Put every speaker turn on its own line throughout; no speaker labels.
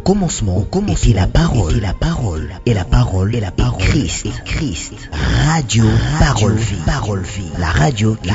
commencement était la parole, et la parole est Christ. Radio Parole Vie, la radio qui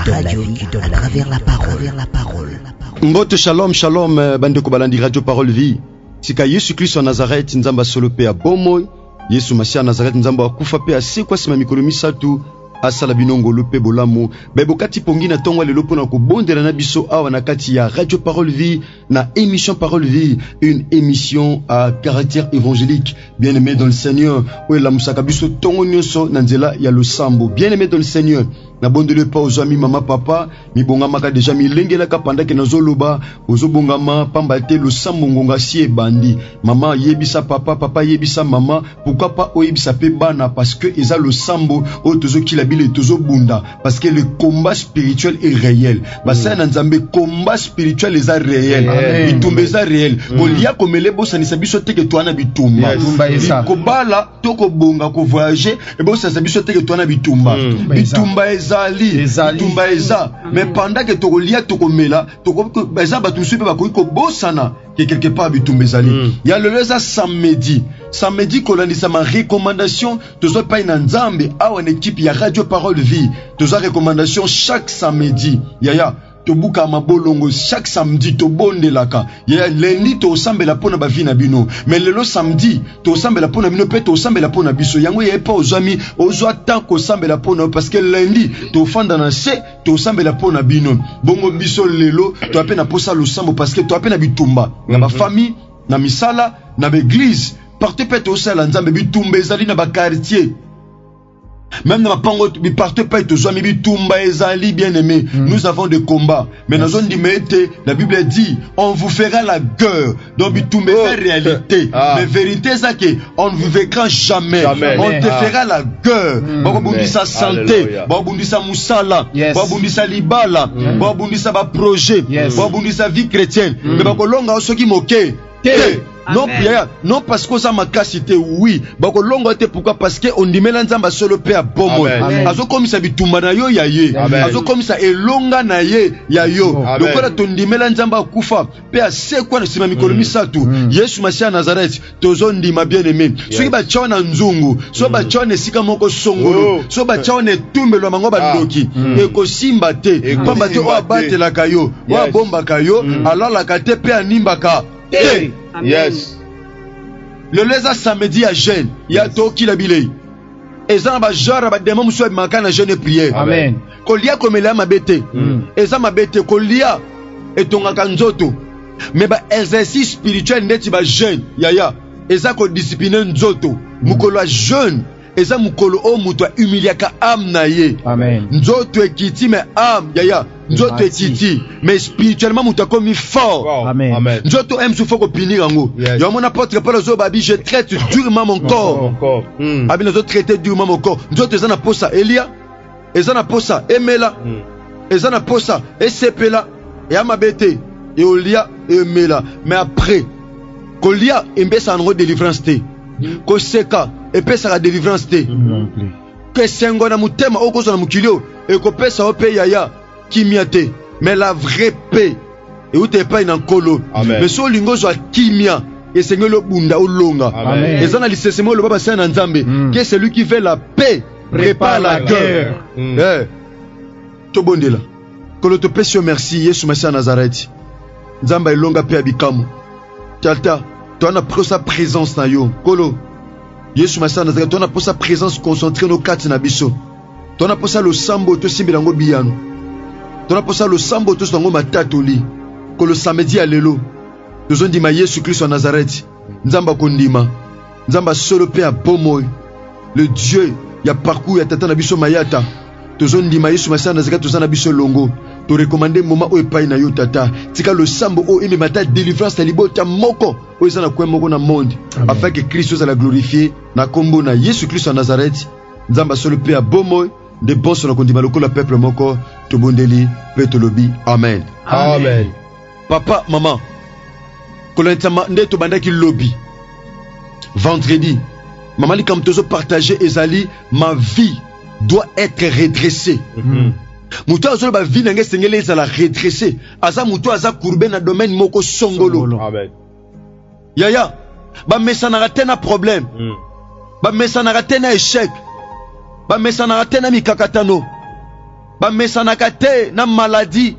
donne la vie à travers la parole.
Mbote shalom, bandeko balandi Radio Parole Vie. Tika Yesu Kristo wa Nazareth nzamba solo pe ya bomoy. Yesu Masia Nazareth nzamba wakufa pe asekwa sima mikolo misatu. Asala binongo lope bolamu bebokati pongi na tongo lelo pona ko bondela na biso awa na kati ya Radio Parole Vie na émission Parole Vie, une émission à caractère évangélique. Bien-aimé dans le Seigneur, oye la musaka biso tongo nyonso na nzela ya losambo. Bien-aimé dans le Seigneur, na bondele pa aux amis mama papa mi bongama déjà mi lengela ka pendant que nazoloba ozobongama pamba te losambo ngonga sie bandi mama yebisa papa yebisa mama pourquoi pas oyebisa pe bana parce que eza losambo o tozo kila bile tozo bunda parce que le combat spirituel est réel. Basa na nzambe combat spirituel eza réel. Bitumba eza réel. Kolia komele bosa ni sabiso teke toana bitumba. Kobala toko bonga ko voyager e bosa sabiso teke toana bitumba. Bitumba bitumba eza mais pendant que tokolia tokomela toko eza batu supe bakoki ko bosana que quelque part bitumba ezali. Ya le leza samedi kolandisa ma recommandation tozo pa ina nzambe awa na équipe ya Radio Parole Vie. Tozo recommandation chaque samedi. Yaya tobuka mabolongo chaque samedi to bondelaka. Yaya lundi to sambela pona ba vie na bino. Mais lelo samedi to sambela pona bino pe to sambela pona biso. Yango ye pa ozami ozwa tant ko sambela pona parce que lundi to fanda na se to sambela pona bino. Bongo biso lelo to apena posa lo sambo parce que to apena bitumba. Na ba famille, na misala, na église. Partez peut-être au sel nzambe bitumba ezali na ba quartier. Même dans ma pango bi partez pas to zo mi bitumba ezali bien-aimé. Nous avons des combats. Mais dans zone dimete la Bible dit on vous fera la guerre. Donc bitumba c'est réalité. Mais vérité c'est que on ne vous vaincra jamais. On te fera la guerre. Bako bundisa santé, bako bundisa musala, bako bundisa libala, bako bundisa ba projet, bako bundisa vie chrétienne. Mais bako longa osoki moke. Non parce que ça m'a cassité oui bako longo te pourquoi parce que on dimela nzamba solo pe a bomo azo komisa bitumba na yo ya ye azo komisa elonga na ye ya yo donc on a ton dimela nzamba kufa pe a sekwa na sima mikolo misatu Yesu Masia Nazareth tozo ndima bien-aimé soki ba chona nzungu so ba chona sika moko songolo so ba chona tumbelo mango ba ndoki eko simba te pamba te o abatela kayo o bomba kayo alala ka te pe animbaka. Yes. Le leza samedi à jeûne, ya toki la bilei. Eza ba jara ba demo muso makana jeûne et prière. Amen. Kolia komela mabete. Eza mabete kolia etonga kanzoto. Mais ba exercice spirituel ndeti ba jeûne. Yaya. Eza ko discipliner nzoto. Mukolo jeûne. Eza mukolo o muto humiliaka âme na ye. Amen. Nzoto ekiti mais âme yaya. Nzoto ekiti mais spirituellement muto komi fort. Amen. Nzoto aime souffrir ko punir ango. Yo mon apôtre Paul zo babi je traite durement mon corps. Abi nazo traiter durement mon corps. Nzoto eza na posa Elia. Eza na posa Emela. Eza na posa Esepela et amabete et Olia et Emela. Mais après Kolia embesa en délivrance te. Ko seka epesa la délivrance te que sengo na mutema okozo na mukilio ekopesa ope yaya kimia te mais la vraie paix et ute pa ina nkolo mais so lingozo kimia et sengelo bunda olonga ezana lisesemo lo baba sana nzambe que celui qui fait la paix prépare la guerre to bondela kolo to pesio merci Yesu Masia Nazareth nzamba ilonga pe abikamu tata toi na sa présence na yo kolo Yesu Masia Nazareth toi na sa présence concentrée nos quatre na biso toi na posa lo sambo to simbela ngo biyano toi na posa lo sambo to sango matatoli kolo samedi alelo tozondi ma Yesu Kristo wa Nazareth nzamba kondima nzamba solo pe a bomoy le Dieu ya parcours ya tata na biso mayata tozondi ma Yesu Masia Nazareth tozana biso longo to recommander moment o epai na yo tata tika le sambo o eme mata délivrance na libota moko o ezana kwa moko na monde afin que Christ soit la glorifier na kombo na Yesu Christ wa Nazareth nzamba solo pe a bomoy de boss na kondima lokola peuple moko to bondeli pe to lobi amen. Papa maman kolentama ndeto bandaki lobby vendredi maman li comme tozo partager ezali ma vie doit être redressée. Muto azolo ba vie nanga sengele ezala redressé aza muto aza courbé na domaine moko songolo. Amen. Yaya bamesanaka te na problème, bamesanaka te na échec, bamesanaka te na mikakatano, bamesanaka te na maladie,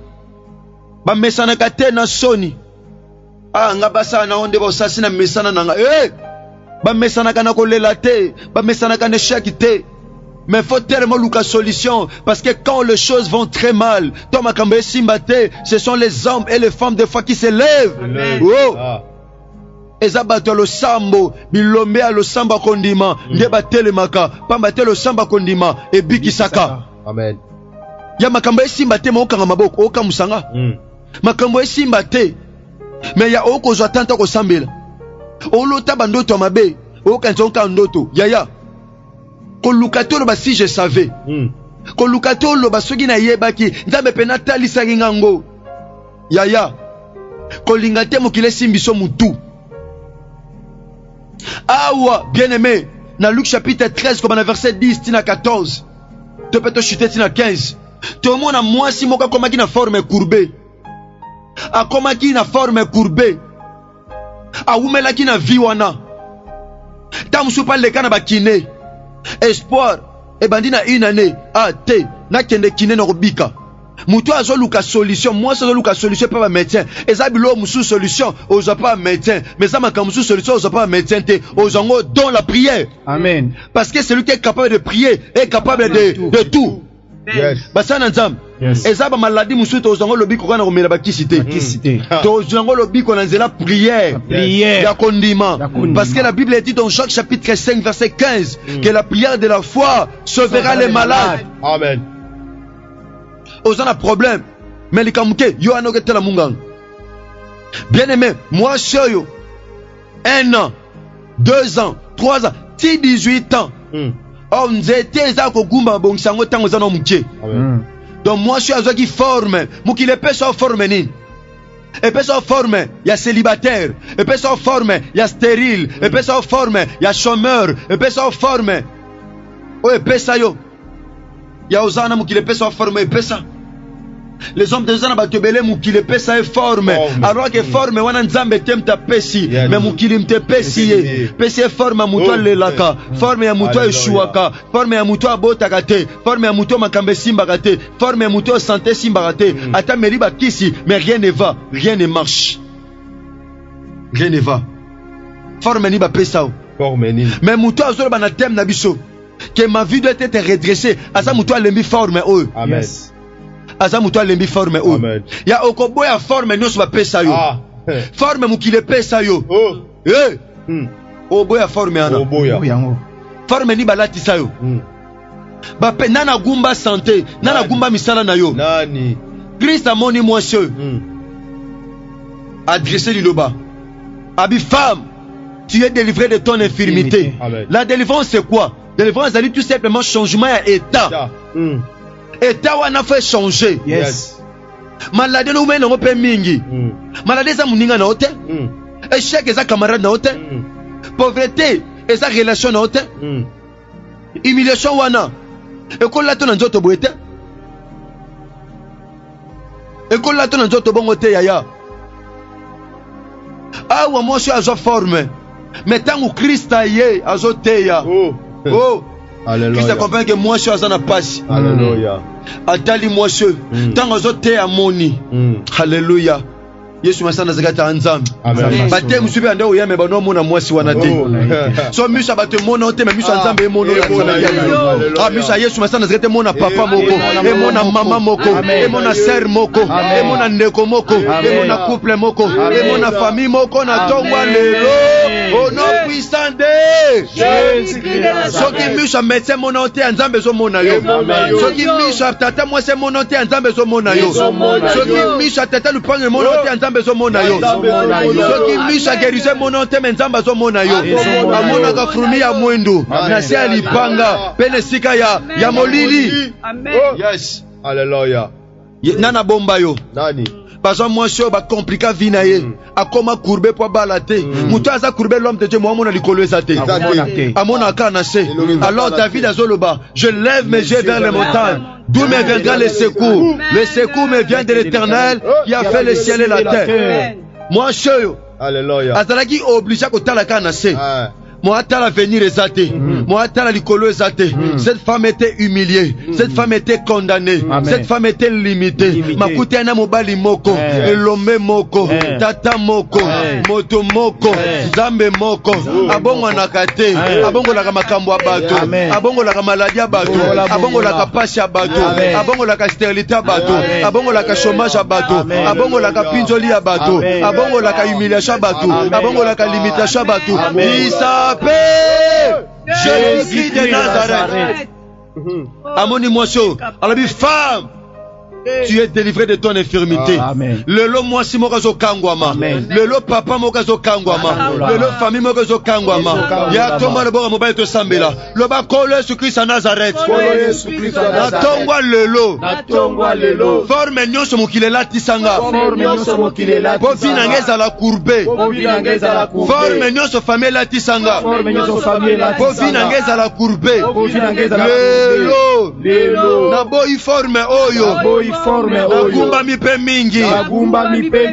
bamesanaka te na soni. Ah, nga basa na onde bosasi na mesana nanga. Bamesanaka na kolela te, bamesanaka na échec te. Mais faut tellement luka solution, parce que quand les choses vont très mal, Thomas Kambe Simbate, ce sont les hommes et les femmes de foi qui se lèvent. Oh. Ezabato lo sambo, bilombe lo samba kondima, ndebatele maka, pambate lo samba kondima, et bikisaka.
Amen.
Ya makambo Simbate mo kanga maboko, oka musanga. Makambo Simbate, mais ya oko zo tanta ko sambela. Olota bandoto mabe, oka ntonka ndoto, yaya. Kolukatolo ba si je savais. Kolukatolo ba soki na yebaki, nzambe pena talisa ngango. Yaya. Kolingate mokile simbiso mutu. Awa, bien-aimé, dans Luc chapitre 13, comme dans verset 10, tina 14. Tu peux te chuter tina 15. Tout le monde a moi si moka komaki na forme courbée. A komaki na forme courbée. A umelaki na viwana. Ta musupa leka na bakine. Espoir, et bandi na une année, ah te, na kende kine na robika. Moutou a luka solution, moi ça luka solution pas un médecin. Et ça bilo moussou solution, aux pas un médecin. Mais ça m'a moussou solution, aux pas un médecin te, aux ango dans la prière.
Amen.
Parce que celui qui est capable de prier est capable de tout.
Yes.
Basa nanzam.
Yes.
Et ça ba maladi moussou to zango lobi ko kana ko mela bakisité. To zango lobi ko nanzela prière.
Prière.
Ya kondima. Parce que la Bible dit dans Jacques chapitre 5 verset 15 que la prière de la foi sauvera les malades.
Amen.
Aux un problème. Mais les kamuke yo anoke tela mungang. Bien aimé, moi shoyo 1 an, 2 ans, 3 ans, 18 ans. On était za ko gumba bongsango tango za no muke. Donc moi je suis à qui forme, moi qui les personnes forme ni. Et personne forme, il y a célibataire, et personne forme, il y a stérile, et personne forme, il y a chômeur, et personne forme. Oh et personne yo. Il y a osana moi qui les personnes forme et personne. Les hommes de Zana batebele mukile pesa e forme alors que forme wana nzambe temta pesi mais mukile mte pesi pesi e forme mutwa lelaka forme ya mutwa eshuaka forme ya mutwa botaka te forme ya mutwa makambe simba te forme ya mutwa santé simba te ata meriba kisi mais rien ne va, rien ne marche, rien ne va. Forme ni ba pesa
forme ni
mais mutwa azolo bana tem na biso que ma vie doit être redressée asa mutwa lembi forme o.
Amen.
Azamuto lembi forme o. Ya okobo ya forme nyonso ba pesa yo. Forme mukile pesa yo. Obo ya forme ana.
Obo yango.
Forme ni balati sa yo. Ba pe nana gumba santé, nana gumba misala na yo.
Nani?
Christ a moni monsieur. Adressé liloba. Abi femme, tu es délivré de ton infirmité. La délivrance c'est quoi? Délivrance c'est tout simplement changement à état. Et tawana fait changer.
Yes.
Maladie no mena ngope mingi. Maladie za muninga na hote. Échec za camarade na hote. Pauvreté za relation na hote. Humiliation wana. Ekola to na nzoto boete. Ekola to na nzoto bongo te yaya. Awa moi je suis azo forme. Mais tangu Christ aye azo teya. Oh.
Alléluia.
Christ comprend que moi je suis à passe.
Alléluia.
Atali moi je. Tant que te amoni. Alléluia. Yesu masana zakata anzam.
Amen.
Bate musubi ande oyame bano mona mwasi wana te. So misha bate mona te mais misha nzambe mono la. Ah misha Yesu masana zakata mona papa moko, et mona mama moko, et mona sœur moko, et mona ndeko moko, et mona couple moko, et mona famille moko na tongwa lelo. Au nom puissant de Jésus-Christ. So ki misha médecin mona te nzambe zo mona yo. So ki misha tata mwasi mona te nzambe zo mona yo. So ki misha tata lupange mona te nzambe zo mona yo. Soki misha gerize mona te nzambe zo mona yo. Amona ka frumi ya mwendo na se alipanga pene sika ya molili. Yes.
Alléluia.
Nana bomba yo.
Nani?
Parce que moi je ba compliqué vie na ye. Akoma courber pour balater. Muto aza courber l'homme de Dieu moi mona likolo ezate. Amona kana se. Alors David azoloba, je lève mes yeux vers les montagnes. D'où me viendra le secours? Le secours me vient de l'Éternel qui a fait le ciel et la terre. Moi je
Alléluia.
azalaki obligé kotala kaka na se. Moi, t'as l'avenir exalté. Moi, t'as la licolo exalté. Cette femme était humiliée. Cette femme était condamnée. Cette femme était limitée. Makuta na mobali moko. Elombe moko. Tata moko. Moto moko. Zambe moko. Abongo nakate. Abongo la makambo abato. Abongo la maladie abato. Abongo la pasi abato. Abongo la stérilité abato. Abongo la chômage abato. Abongo la pinjoli abato. Abongo la humiliation abato. Abongo la limitation abato. Jésus de Nazareth. Amoni Moisho, alors femme, tu es délivré de ton infirmité. Le lot moi si mokazo kangwama. Le lot papa mokazo kangwama. Le lot famille mokazo kangwama. Ya tomba le bora mobile to sambela. Le ba kolo Jésus Christ à Nazareth. Na tongwa le lot. Forme nyonso mokile la tisanga. Po binangeza la courbe. Forme nyonso famille la tisanga. Po binangeza la courbe. Le lot. Na boy forme oyo. Nagumba mipe mingi.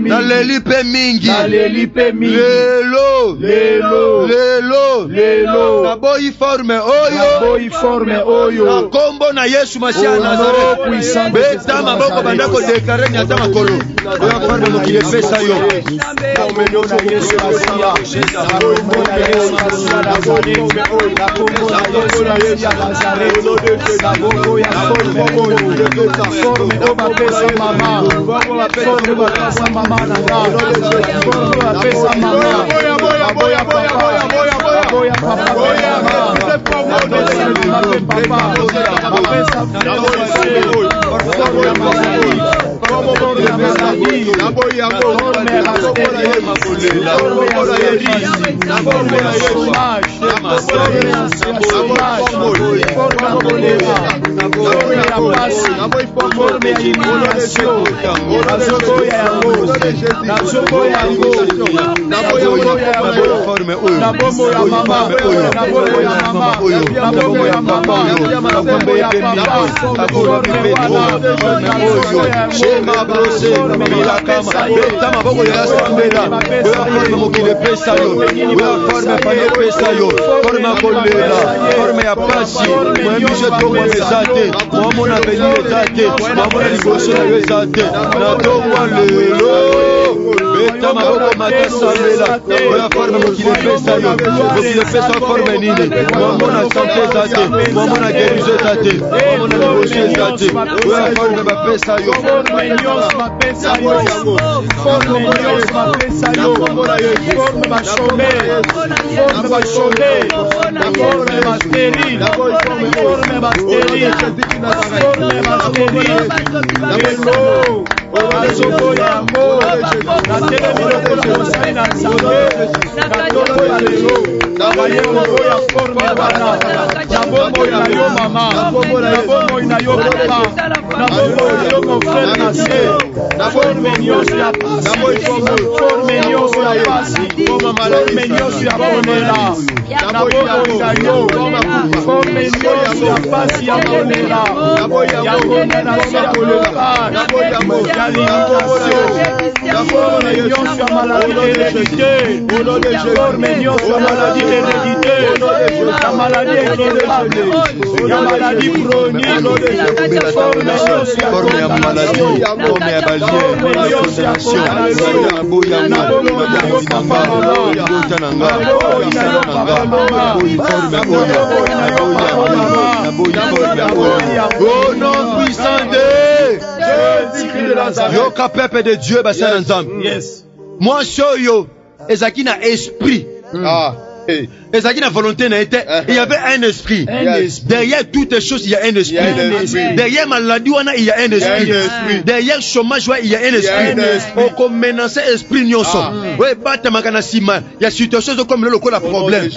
Na leli pe mingi. Lelo. Na boy forme oyo. Na kombo na Yesu Masiya Nazareth. Beta maboko bandako dekare nyata makolo. Oya forme mokile pesa yo. Au nom puissant de Yoka peuple de Dieu, bassin ensemble. Moi, Shoyo, ezaki na esprit. Ezaki na volonté na été. Il y avait un esprit. Derrière toutes les choses, il y a un esprit. Derrière maladie, il y a un esprit. Derrière chômage, il y a un esprit. On menace esprit nyonso. Oui, bata makana sima. Il y a situation comme le local problème.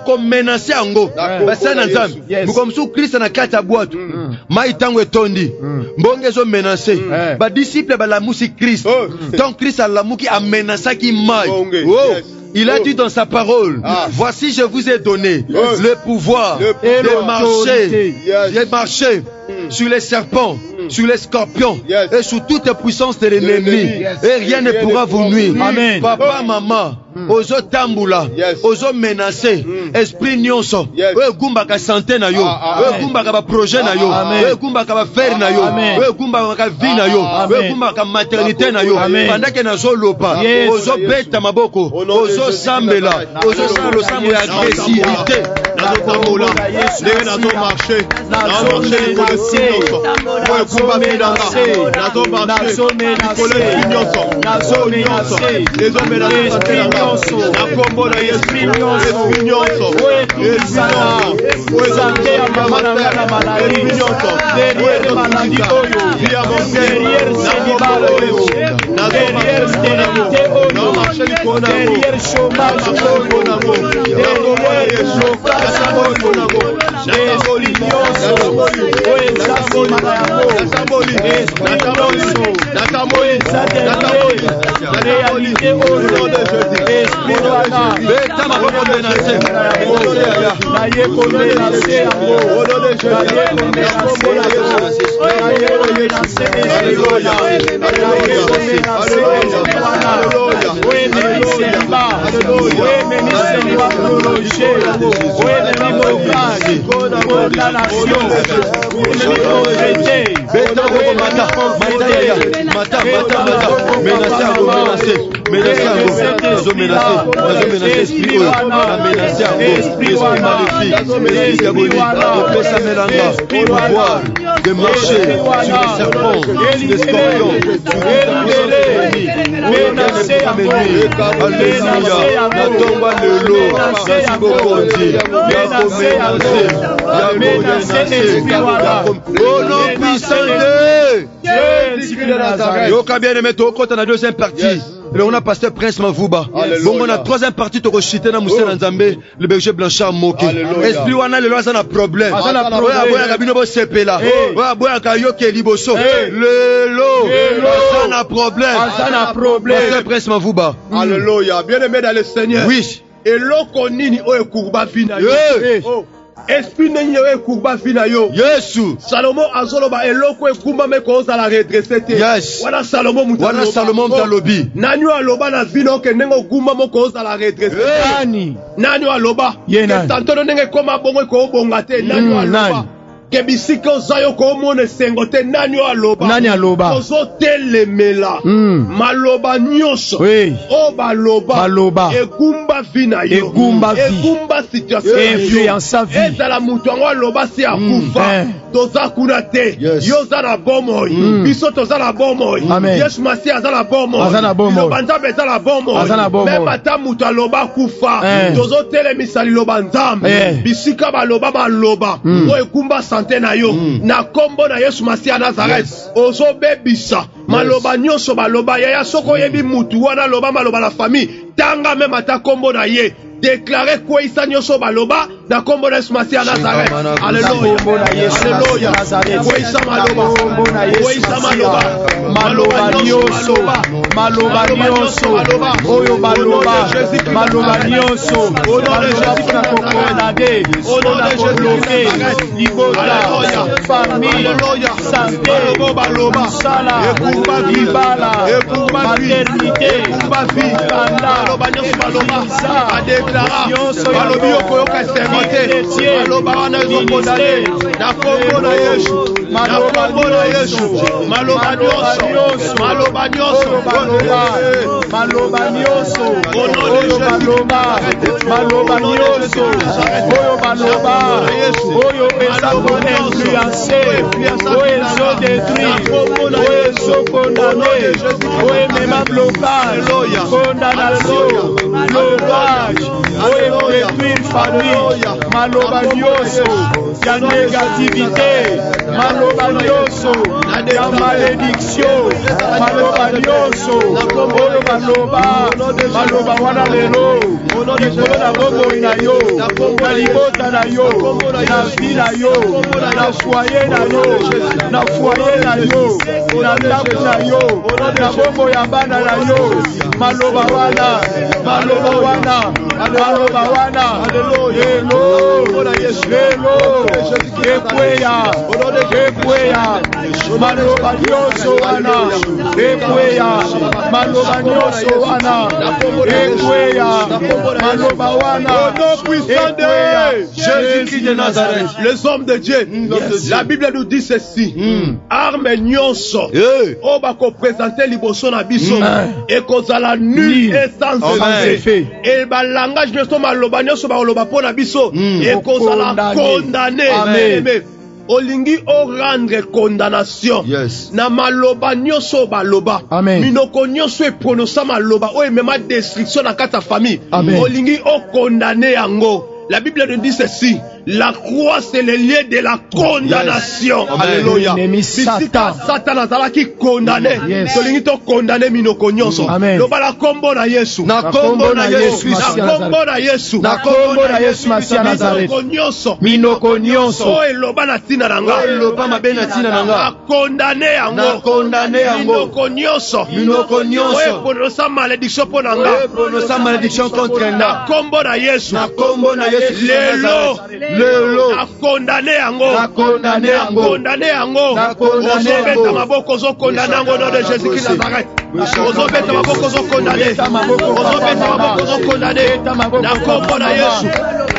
On menace ango. Bassin ensemble. Nous comme sous Christ na kata boîte. Maïtango tondi. Mbongezo menacé. Ba disciple ba la musi Christ. Donc Christ a l'amour qui a menacé qui maille. Il a dit dans sa parole, voici je vous ai donné le pouvoir de marcher sur les serpents sur les scorpions
Yes.
et sur toute puissance de l'ennemi.
Yes.
Et rien ne pourra vous nuire.
Amen.
Papa, maman, ozo tambula,
Yes.
ozo menacer, esprit nyonso,
Yes.
oyo gumbaka santé na yo, oyo gumbaka ba projet na yo,
Amen.
oyo gumbaka ba faire na yo,
Amen.
oyo gumbaka vie na yo,
Amen.
oyo gumbaka maternité na yo.
Amen.
Pendant que nazo lopa,
Yes.
ozo beta maboko,
Au nom de
ozo
Jésus
sambela,
Christ.
ozo sala losambo ya agressivité.
nazotambola ndenge nazomarche nazomarche likolo esi nyonso oyo ekumba finanga nazomarche likolo esi nyonso oyo nyonso ezomenasa sante nanga na kombo na yesu esprit nyonso esinga oyo ezante ya mamatera esprit nyonso oyo ezokusika via montere na kombo na yesu nazomarche likolo nango nazomarche likolo nango namarche likolo nango na kombo na yesu de marcher sur les serpents, sur les scorpions, sur Yoka bien aimé, on a deuxième partie. On a pasteur Prince Mavouba. Bon, on a troisième partie, tu as dans Moussa Nzambe, le berger Blanchard Moké. Esprit wana le lois a un problème. Le problème. Pasteur Prince Mavouba. Alléluia. Bien aimé dans le Seigneur.
Oui.
Et l'oko nini oe kurba fina yo. Esprit nini oe kurba fina yo.
Yesu.
Salomon azoloba eloko ekumba me ko za la redresser te.
Yes.
Wana Salomon mutalobi.
Wana Salomon mutalobi.
Nani aloba na vino ke nengo gumba mo ko za la redresser. Nani aloba. Tantono nenge koma bongo ko bonga te. Nani aloba. Kebisika ozayo ko mone sengote nani aloba.
Nani aloba.
Ozo telemela. Maloba nyonso. O baloba. Ekumba vina yo. Ekumba situation.
Influence vie.
Ezala mutu ango aloba si akufa. Toza kuna te. Yo za na bomoi. Biso toza na bomoi. Yesu Masi aza na bomoi. Banzambe aza na bomoi. Même ata mutu aloba kufa. Tozo telemisa liloba nzambe. Bisika baloba. O ekumba santé na yo. Na kombo na Yesu Masi ya Nazareth. Ozo bebisa. Maloba nyonso baloba. Yaya soko yebi mutu wana loba maloba la famille. Tanga même ata kombo na ye. Déclarer quoi isa nyonso baloba na kombo na Yesu Masi ya Nazareth. Alléluia. Alléluia. Quoi isa maloba. Quoi isa maloba. Maloba nyonso. Maloba nyonso. Oyo baloba. Maloba nyonso. Au nom de Jésus na kokonade. Au nom de Jésus. Libota. Famille. Santé. Baloba. Sala. Ibala. Maternité. Baloba nyonso baloba. Balobi okoyoka servante maloba wana ezokondane na kombo na Yesu na kombo na Yesu maloba nyonso maloba nyonso maloba nyonso oyo baloba maloba nyonso oyo baloba oyo eza koinfluence oyo ezodétruire oyo ezokondane oyo emema blocage condamnation blocage oyo détruire famille maloba nyonso ya négativité maloba nyonso ya malédiction maloba nyonso oyo maloba wana lelo likolo na bomoi na yo na libota na yo na vie na yo na foyer na yo na foyer na yo na ndako na yo na bomoi ya bana na yo maloba wana Jésus-Christ de Nazareth, les hommes de Dieu, la Bible nous dit ceci. Arme nyonso o bako présenter liboso na biso et kozala nul et sans effet. Et ba langage nyonso maloba nyonso ba loba pona biso et kozala condamné. Amen. Olingi o rendre condamnation. Na maloba nyonso ba loba. Minoko nyonso e prononcer maloba o emema destruction na kata famille. Olingi o condamné yango. La Bible nous dit ceci. La croix, c'est le lieu de la condamnation. Alléluia. Satan a qui condamné. Solingi to condamné minoko nyonso. Loba la kombo na Yesu. Na kombo na Yesu. Na kombo na Yesu. Na kombo na Yesu Masia Nazareth. Minoko nyonso. O eloba na tina nanga. Eloba mabe na tina nanga. Na condamné yango. Na condamné yango. Minoko nyonso. Minoko nyonso. O prononcer malédiction pour nanga. O prononcer malédiction contre nga. Na kombo na Yesu. Na kombo na Yesu. Lelo na condamné yango, na condamné yango, condamné yango, na condamné yango. Ozobeta maboko zo condamné yango nom de Jésus-Christ Nazareth. Ozobeta maboko zo condamné, ozobeta maboko zo condamné. Na kombo na Yesu,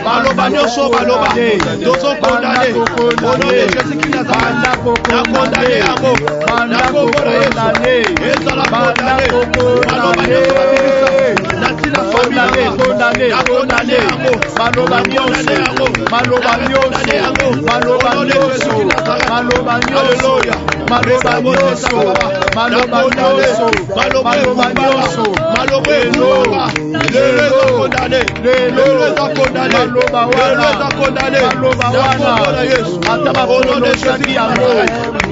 baloba nyonso baloba, tozo condamné au nom de Jésus-Christ Nazareth. Na condamné yango, na kombo na Yesu, ezala condamné, baloba nyonso babisa, na tina famille, condamné, na condamné yango, baloba nyonso, maloba nyonso, maloba nyonso, maloba nyonso, maloba nyonso, maloba nyonso, maloba nyonso, maloba nyonso, lelo condamné, lelo condamné, maloba wana, maloba wana, ataba pronosaki yango,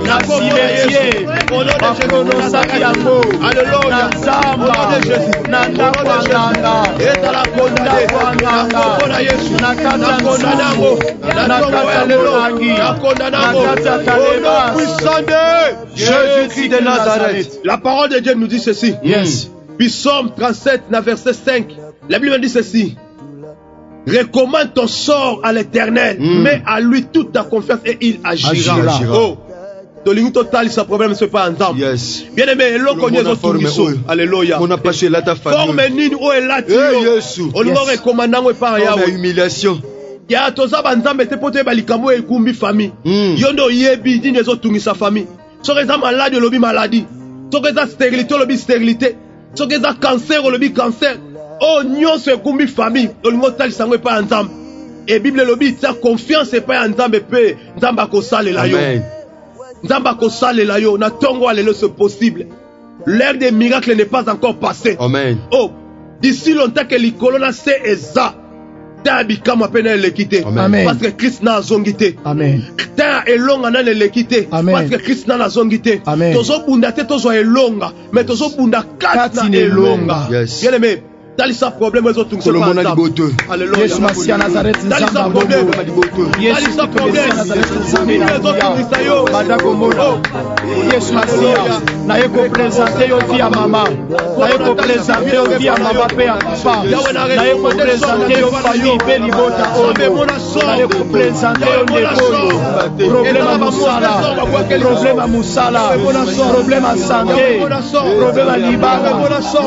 na cimetière, pronosaki yango, na zamba, na ndako nganga, etala condamné, na kata kondanango, na kata lelangi, na kondanango, na kata kaleba, puissant de Jésus-Christ de Nazareth. La parole de Dieu nous dit ceci. Psaume 37, verset 5. La Bible dit ceci. Recommande ton sort à l'Éternel, mets à lui toute ta confiance et il agira. Oh. Tolingi total sa problème c'est pas ensemble. Bien aimé, eloko nyezo tungiso. Alléluia. On a passé là ta famille. Forme nini o elati yo. On nous recommande ngo par Yahweh. Humiliation. Ya toza banzambe te pote balikambo ekumbi famille. Yondo yebi dini ezo tungisa famille. Sokeza malade lobi maladie. Sokeza stérilité lobi stérilité. Sokeza cancer lobi cancer. Oh nyonso ekumbi famille. Olingo tal sango pas ensemble. Et Bible lobi ta confiance pas ensemble pe nzamba ko salela yo. Amen. Nzamba ko salela yo na tongo alelo c'est possible. L'ère des miracles n'est pas encore passée. Amen. Oh, d'ici longtemps que l'icolona c'est eza. Tabika m'appelle l'équité. Parce que Christ n'a zongité. Amen. Ta elonga na l'équité. Parce que Christ n'a zongité. Amen. Tozo bunda te tozo elonga, mais tozo bunda kati na elonga. Bien aimé. Talisa problème aux autres Alléluia. Yesu Masia Nazareth nzamba problème. Talisa problème. Yesu Masia na yeko présenter yo via mama. Na yeko présenter yo via mama pe ya papa. Na yeko présenter yo famille pe libota oyo. Na yeko présenter yo ndeko. Problème à musala. Problème à musala. Problème à santé. Problème à libala.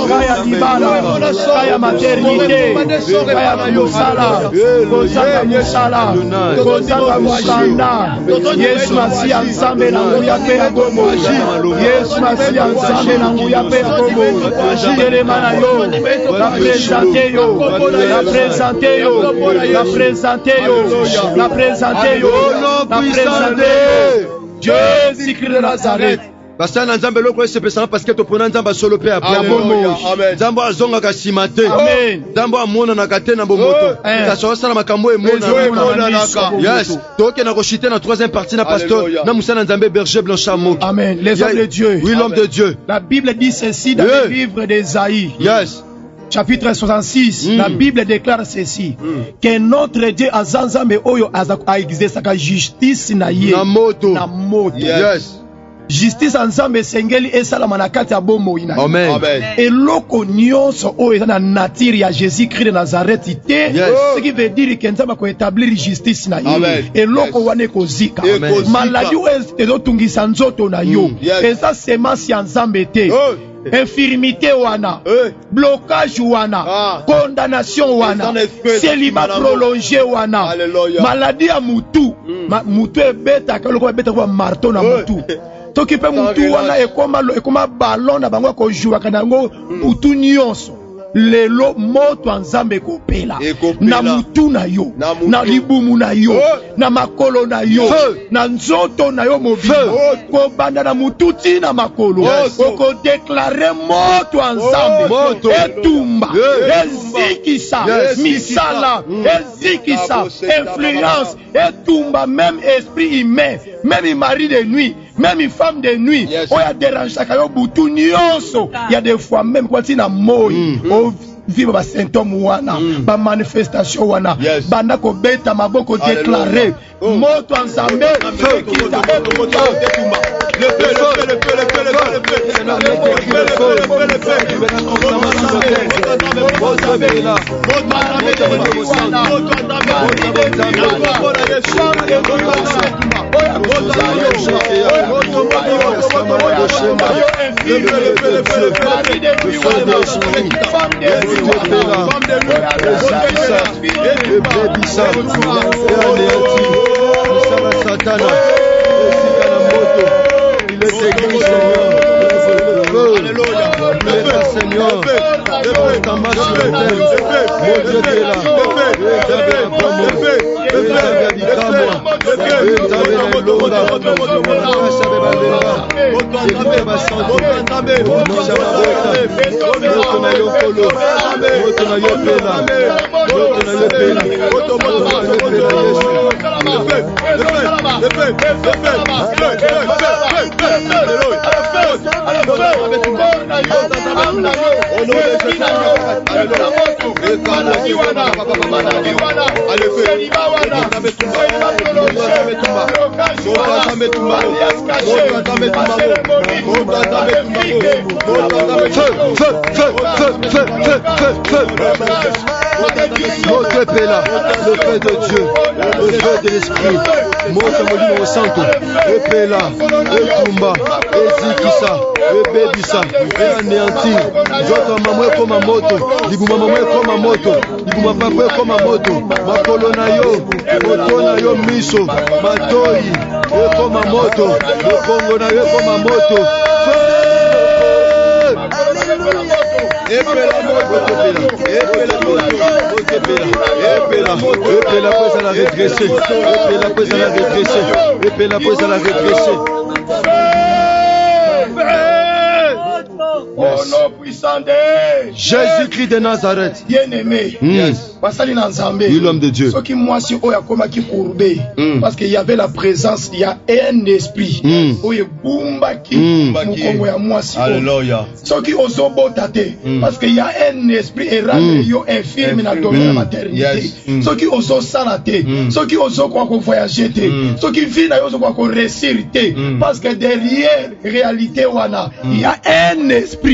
Kaya libala. Kaya maternité, kaya musala, kozanga musala, kozanga musanda. Yesu Masia nzambe na nguya pe ya bomo. Yesu Masia nzambe na nguya pe ya bomo. Telema na yo, la présenter yo, la présenter yo, la présenter yo, la présenter yo, la présenter. Jésus-Christ de Nazareth. Parce que nzambe loko sepesa parce que to pona nzamba solo pe après nzambo azonga ka simate nzambo amona na katena bomoto ka sala makambo emona naka yes toke na koshite na troisième partie na pasteur na musana nzambe berger blanchamo. Amen. Les hommes de Dieu. Oui, l'homme de Dieu. La Bible dit ceci dans le livre d'Ésaïe. Yes. Chapitre 66, la Bible déclare ceci, que notre Dieu a zanzambe oyo a exercé sa justice na ye na moto. Yes.
justice ensemble esengeli esalama na kati ya bomoi na yo.
Amen.
Eloko nyonso oyo eza na nature ya Jésus-Christ de Nazareth te, ce qui veut dire que nzambe ko établir justice na yo. Eloko wana ekozika. Maladi oyo ezotungisa nzoto na yo eza semence ya nzambe te. Infirmité wana, blocage wana, condamnation wana, célibat prolongé wana, maladie à mutu, mutu ebeta kaloko ebeta kwa marteau na mutu. Toki pe mutu wana ekoma ballon na bango ko jouer kanango mutu nyonso. Lelo moto nzambe kopela na mutu na yo, na libumu na yo, na makolo na yo, na nzoto na yo mobile ko banda na mutu ti na makolo ko déclarer moto nzambe etumba ezikisa misala ezikisa influence etumba même esprit humain, même mari de nuit, même femme de nuit oya dérange kayo butu nyonso. Il y a des fois même kwa tina moi vivre ba symptômes wana ba manifestation wana banda ko beta maboko déclarer moto ensemble le feu de Dieu, le feu de l'esprit, moto molimo santo, epela, etumba, ezikisa, ebebisa, eanéantir, joto mamwe koma moto, libuma mamwe koma moto, libuma papwe koma moto, makolo na yo, moto na yo miso, matoi, ekoma moto, mokongo na yo ekoma moto, epela pois à la régresser, epela pois à la régresser, epela pois à la régresser. Au nom puissant de Jésus-Christ de Nazareth, bien-aimé, l'homme de Dieu. Parce qu'il y avait la présence, il y a un esprit. Alléluia. Parce qu'il y a un esprit infirme dans le domaine de la maternité. Ceux qui osent s'arrêter, ceux qui osent voyager, ceux qui vivent dans réussir. Parce que derrière réalité, il y a un esprit.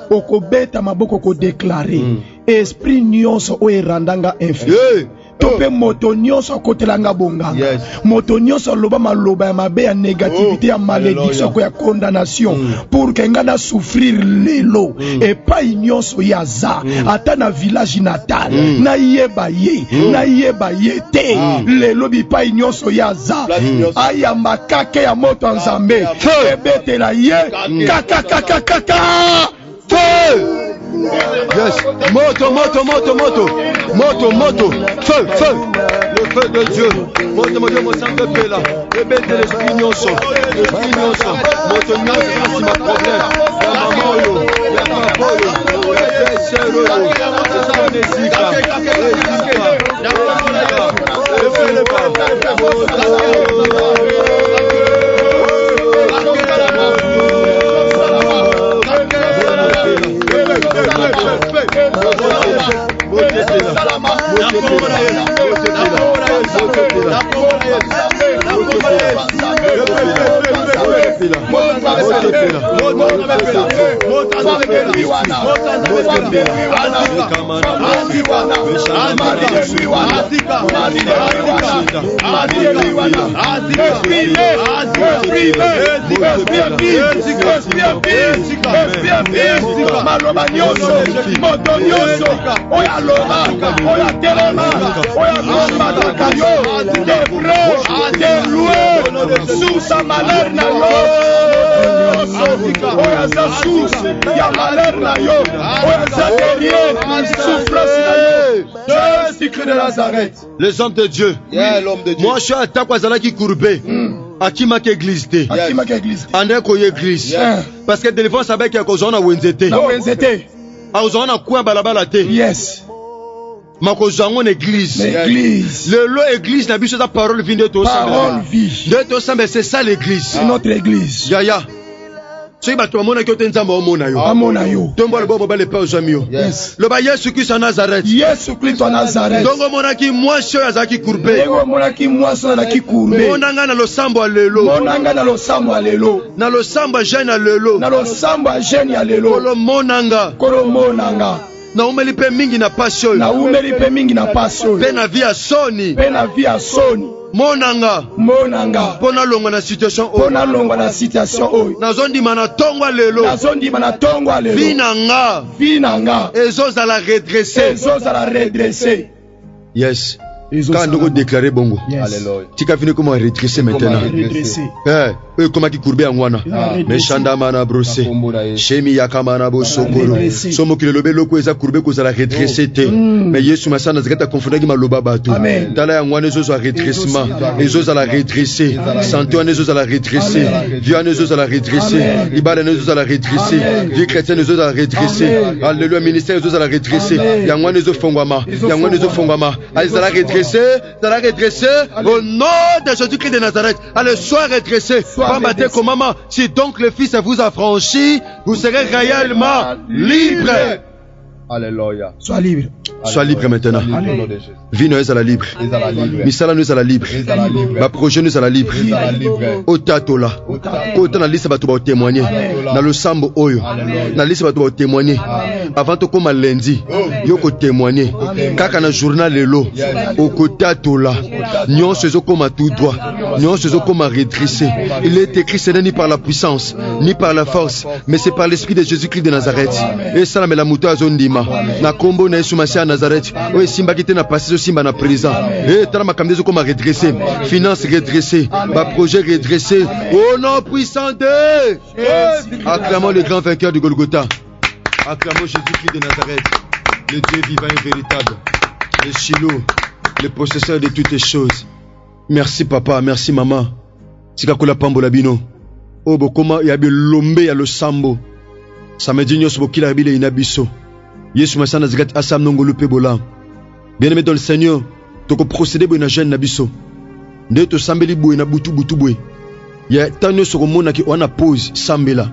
Okobeta maboko ko déclarer esprit nyonso o erandanga infirme. Tope moto nyonso kotelanga bonganga. Moto nyonso loba maloba ya mabe ya négativité ya malédiction ko ya condamnation pour que ngana souffrir lelo et pas nyonso ya za ata na village natal na yeba ye te lelo bi pa nyonso ya za aya makake ya moto nzambe ebete la ye kaka yes, moto, feu, le feu de Dieu, moto, mon sang de paix là, rebelle de l'esprit nyonso, moto nyonso, c'est ma problème, la maman yo, la papa yo, la sœur yo, c'est ça Nezika,
Les hommes de Dieu. Moi je suis à Takwazala qui courbé. Akima qui église té. André koye église. Parce que délivrance avec ya kozona wenzete.
Na wenzete.
Azona kwa balabala té.
Yes.
Makozango l'église.
L'église.
Le église n'a biso ta parole vie de toi.
Parole vie.
De toi c'est ça l'église.
C'est notre église.
Yaya. Yes. Le ba Yesu Christ en Nazareth.
Yesu Christ en Nazareth.
Dongo monaki mwasho yazaki kurbe.
Dongo monaki mwasho yazaki kurbe.
Monanga na losambo alelo.
Monanga na losambo alelo.
Na losambo jeune alelo.
Na losambo jeune alelo.
Kolo monanga.
Kolo monanga.
Na umeli pe mingi na passion.
Na umeli pe mingi na passion.
Pe na via soni.
Pe na via soni.
Monanga.
Monanga.
Pona longa na situation
o. Pona longa na situation o.
Nazondi mana tongwa lelo.
Nazondi mana tongwa lelo.
Vinanga.
Vinanga.
Ezoza la redresser.
Ezoza la redresser.
Yes. Quand nous déclarer bongo. Tu as fini comment redresser maintenant. Comment qui courber en wana. Mais chanda mana brossé. Shemi yakamana bo sokoro. Somo ki lobe loko eza courber ko za la redresser te. Mais Yesu masana zakata confondre ki maloba bato. Tala ya ngwana ezo za redressement. Ezo za la redresser. Santo ezo za la redresser. Vieux ezo za la redresser. Ibala ezo za la redresser. Vie chrétienne ezo za la redresser. Alléluia ministère ezo za la redresser. Ya ngwana ezo fongwama. Ya ngwana ezo fongwama. Za la redresser, au nom de Jésus-Christ de Nazareth. Allez, sois redressé. Comme maman, si donc le Fils vous a franchi, vous serez réellement libre.
Alléluia.
Sois libre.
Sois libre maintenant. Vie nous est à la libre. Misala nous est à la libre. Ma projet nous est à la libre. Otatola. Kota na liste bato ba témoigner. Na le sambo oyo. Na liste bato ba témoigner. Avant to comme lundi, yoko témoigner. Kaka na journal lelo. Okotatola. Nyon sezo comme tout droit. Nyon sezo comme redressé. Il est écrit ce n'est ni par la puissance, ni par la force, mais c'est par l'esprit de Jésus-Christ de Nazareth. Et ça la melamuto azondima. Na kombo na Yesu Masia Nazareth. Oui, simba qui na passé simba na présent. Et tala makamdezo comme redressé, finance redressée, ba projet redressé. Au nom puissant de acclamons le grand vainqueur de Golgotha. Acclamons Jésus-Christ de Nazareth, le Dieu vivant et véritable, le Shiloh, le possesseur de toutes les choses. Merci papa, merci maman. Sikakola pambola bino. Oh bokoma yabe lombe ya lo sambo. Samedi nyos bokila bile inabiso. Yesu masana zigat asam nongolo pebola. Bien-aimé dans le Seigneur, toko procéder bo na jeune nabiso. Nde to sambeli bo na butu bwe. Ya tanyo soko mona ki wana pause sambela.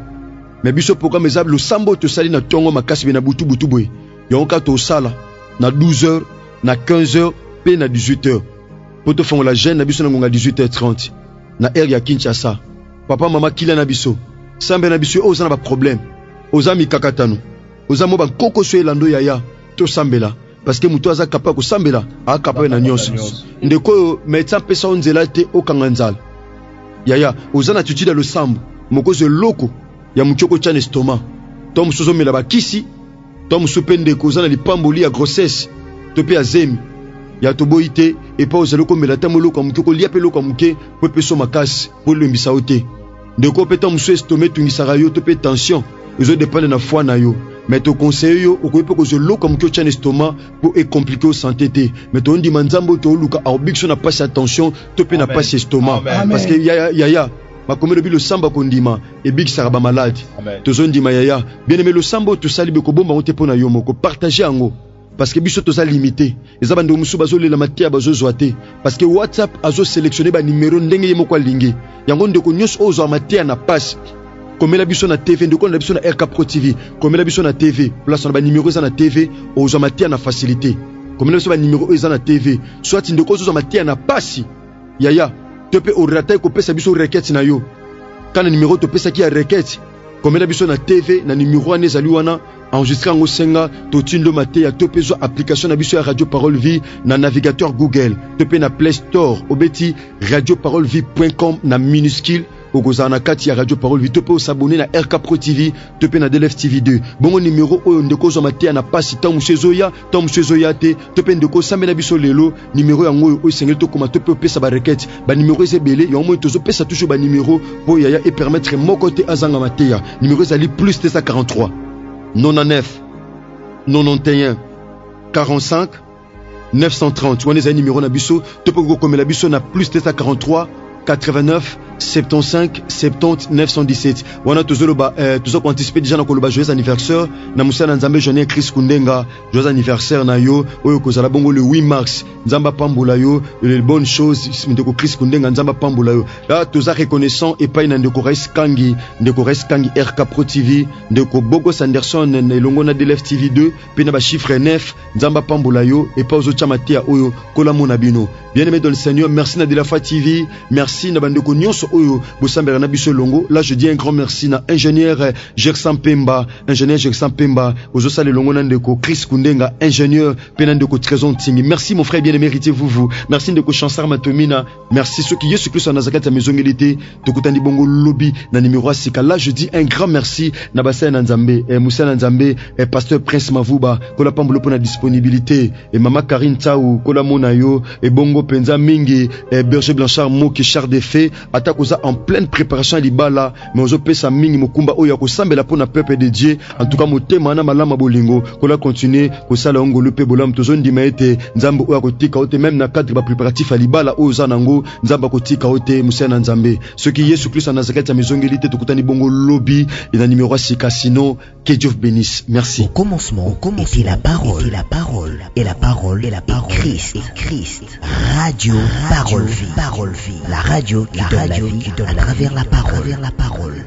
Mais biso programme ezab lo sambo to sali na tongo makasi na butu bwe. Yonka to sala na 12h, na 15h, pe na 18h. Poto fongo la jeune nabiso na ngonga 18h30. Na air ya Kinshasa. Papa mama kila nabiso. Sambe nabiso oza na ba problème. Oza mi kakatano. Oza mo ba koko so elando yaya to sambela. Parce que muto aza kapako sambela a kapako na nyonso. Ndeko médecin pesa onzela te okanganzala. Yaya oza na tuti da lo sambo. Mokozo loko ya muchoko chane stoma. Tom sozo mela ba kisi. Tom supende ko oza na lipamboli ya grossesse. To pe azemi. Ya to boite et pas ozelo ko mela tamolo ko mukoko lia pe loko muke po peso makasi po le mbisa ote. Ndeko pe tom so estome tungisa yo to pe tension. Ezo dépendre na foi na yo. Mais to conseil yo okoyepe ko zelo comme que tient estomac pour est compliqué au santé té mais to ndi manzambo to luka arbiction na pas attention to pe na pas estomac parce que ya ma comme le samba kondima et big saraba malade to zondima ya bien aimé le sambo to salibe ko bomba on te pona yo moko partager ango parce que biso to za limité eza bando musu bazo le la matia bazo zoate parce que WhatsApp azo sélectionner ba numéro ndenge yemo kwa lingi yango ndeko nyos ozo matia na passe. Comme la biso na TV, ndeko na biso na RK Pro TV, comme la biso na TV, place na ba numéro za na TV, ozo matia na facilité. Comme la biso ba numéro za na TV, soit ndeko ozo matia na pasi. Yaya, Tope au rata ko pesa biso requête na yo. Quand le numéro to pesa ki a requête. Comme na biso na TV na numéro ane zali wana enregistré en Osenga to tindo mate ya tope zo application na biso ya Radio Parole Vie na navigateur Google. Tope na Play Store obeti radioparolevie.com na minuscule. Ogoza na kati ya Radio Parole Vie tope s'abonner na RK Pro TV tope na DLF TV 2 bongo numéro oyo ndeko zo mate na pasi ta mushezoya te tope ndeko sambe na biso lelo numéro yango oyo sengeli to koma tope pesa ba requête ba numéro ezebele yo mo tozo pesa toujours ba numéro po ya et permettre mon côté azanga mateya numéro ezali plus 243 99 91 45 930 wana ezali numéro na biso tope go komela biso na plus 243 89 75 70 917 wana tozoloba tozoko anticiper déjà na koloba joyeux anniversaire na musana nzambe Johnny Chris Kundenga joyeux anniversaire na yo oyo kozala bongo le 8 mars nzamba pambola yo les bonnes choses ndeko Chris Kundenga nzamba pambola yo là toza reconnaissant et pas na ndeko Rais Kangi RK Pro TV ndeko Bogos Anderson elongo na DLF TV 2 pe na ba chiffre 9 nzamba pambola yo et pas ozo chamatia oyo kola mona bino bien aimé dans le Seigneur merci na DLF TV merci na bandeko nyonso oyo bosambera na biso longo là je dis un grand merci na ingénieur Gersan Pemba ozo sale longo na ndeko Chris Kundenga ingénieur penandeko Trésor Tingi merci mon frère bien aimé vous merci ndeko Chansar Matomina merci ceux qui Yesu Christ na zakata maison ngélité tokutandi bongo lobby na numéro asika là je dis un grand merci na basa na Nzambe Moussa na Nzambe pasteur Prince Mavuba kola pambulo pona disponibilité et mama Karine Taou kola mona yo et bongo penza mingi Berger Blanchard Moki Char de Fée atakoza en pleine préparation libala mais ozo pesa mingi mokumba oyo akosambela pona peuple de Dieu en tout cas motema na malama bolingo kola continuer ko sala ngolo pe bolam tozondi maete nzambe oyo akotika ote même na cadre ba préparatif à libala oyo zanango nzamba kotika ote musia na nzambe ce qui Yesu Christ en Nazareth ya mezongelité tokutani bongo lobby et na numéro sika sinon que Dieu vous bénisse merci.
Au commencement était la parole et la parole Christ. Radio Parole Vie, la radio qui donne la vie à travers la parole.